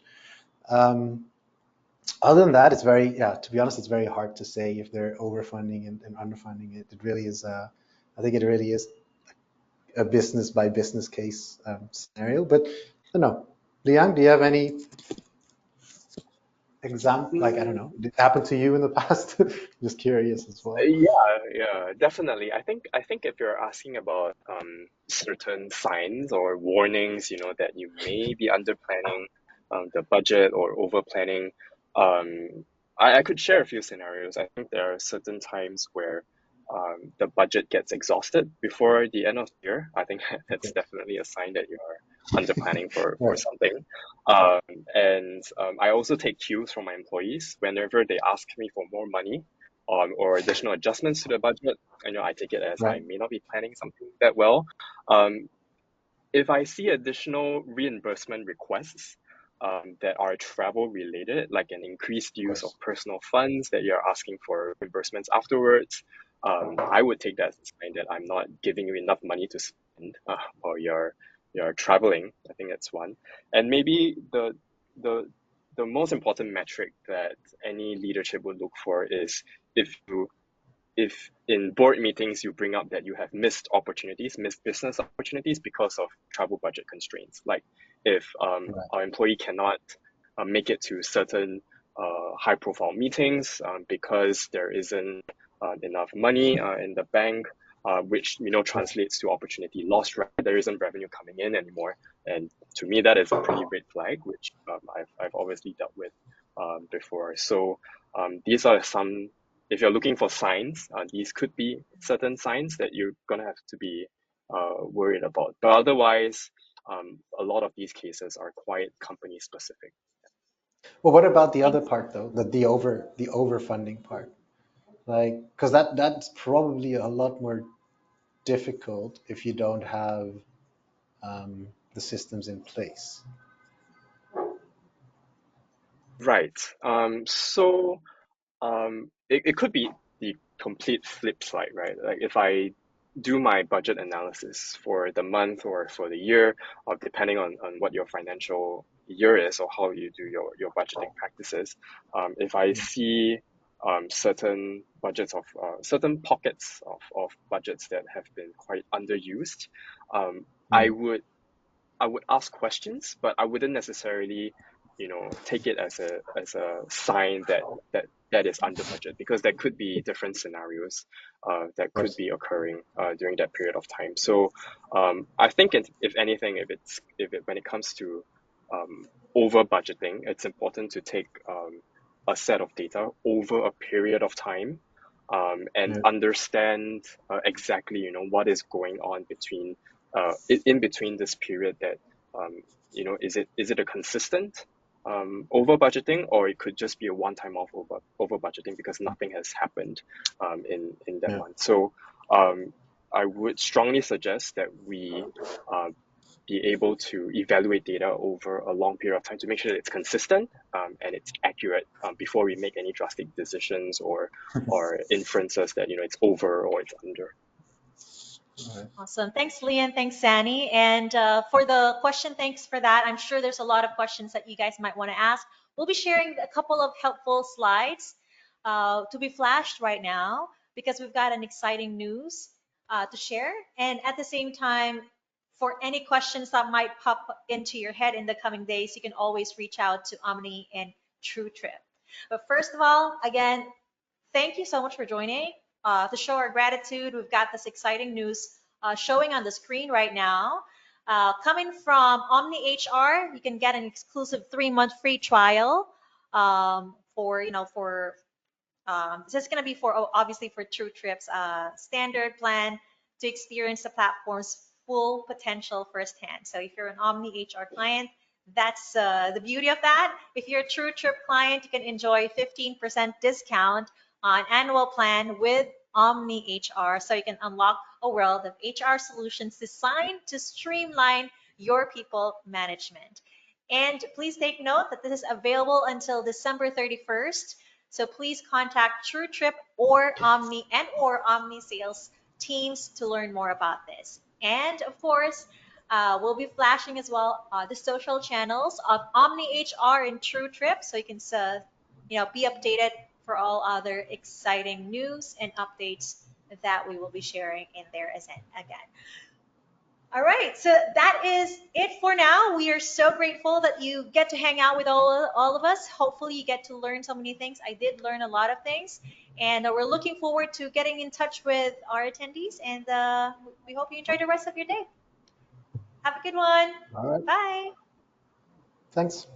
Um, Other than that, it's very, yeah, to be honest, it's very hard to say if they're overfunding and underfunding it. It really is, I think it really is a business by business case scenario. But I don't know. Liang, do you have any example? Like, I don't know, did it happen to you in the past? Just curious as well. Yeah, yeah, definitely. I think if you're asking about certain signs or warnings, that you may be under planning the budget or over planning, I could share a few scenarios. I think there are certain times where the budget gets exhausted before the end of the year. I think that's Okay. definitely a sign that you are under planning for Right. something. Um, and I also take cues from my employees whenever they ask me for more money or additional adjustments to the budget. I take it as I Right. may not be planning something that well. Um, if I see additional reimbursement requests that are travel related, like an increased Of use of course. personal funds that you're asking for reimbursements afterwards, I would take that as a sign that I'm not giving you enough money to spend, or you're traveling. I think that's one. And maybe the the most important metric that any leadership would look for is if you if in board meetings you bring up that you have missed business opportunities because of travel budget constraints, like if Right. our employee cannot make it to certain high profile meetings because there isn't enough money in the bank, which Right. translates to opportunity lost, right? There isn't revenue coming in anymore. And to me, that is a pretty red flag, which I've obviously dealt with before. So these are some, if you're looking for signs, these could be certain signs that you're gonna have to be worried about. But otherwise, a lot of these cases are quite company specific. Well, what about the other Thanks. part though? The overfunding part? Like, because that's probably a lot more difficult if you don't have the systems in place. Right. It could be the complete flip side, right? Like if I do my budget analysis for the month or for the year, or depending on what your financial year is or how you do your budgeting practices, if I see certain pockets of budgets that have been quite underused, um, I Mm. would I would ask questions, but I wouldn't necessarily, take it as a sign that is under budget, because there could be different scenarios that Of could course. be occurring during that period of time. So I think if anything, when it comes to over budgeting, it's important to take a set of data over a period of time, and Yeah. understand exactly what is going on in between this period, that is it a consistent over budgeting, or it could just be a one time off over budgeting because nothing has happened in that Yeah. month. So um, I would strongly suggest that we uh, be able to evaluate data over a long period of time to make sure that it's consistent and it's accurate before we make any drastic decisions or inferences that it's over or it's under. All right. Awesome. Thanks, Leon. Thanks, Sani. And for the question, thanks for that. I'm sure there's a lot of questions that you guys might want to ask. We'll be sharing a couple of helpful slides to be flashed right now because we've got an exciting news to share. And at the same time, for any questions that might pop into your head in the coming days, you can always reach out to Omni and True Trip. But first of all, again, thank you so much for joining. To show our gratitude, we've got this exciting news showing on the screen right now. Coming from Omni HR, you can get an exclusive 3-month free trial for this is going to be for obviously for True Trips standard plan to experience the platform's full potential firsthand. So if you're an Omni HR client, that's the beauty of that. If you're a True Trip client, you can enjoy 15% discount on annual plan with Omni HR, so you can unlock a world of HR solutions designed to streamline your people management. And please take note that this is available until December 31st. So please contact TrueTrip or Omni and or Omni sales teams to learn more about this. And of course, we'll be flashing as well the social channels of Omni HR and TrueTrip, so you can be updated for all other exciting news and updates that we will be sharing in there as again. All right, so that is it for now. We are so grateful that you get to hang out with all of us. Hopefully, you get to learn so many things. I did learn a lot of things, and we're looking forward to getting in touch with our attendees. And we hope you enjoy the rest of your day. Have a good one. All right. Bye. Thanks.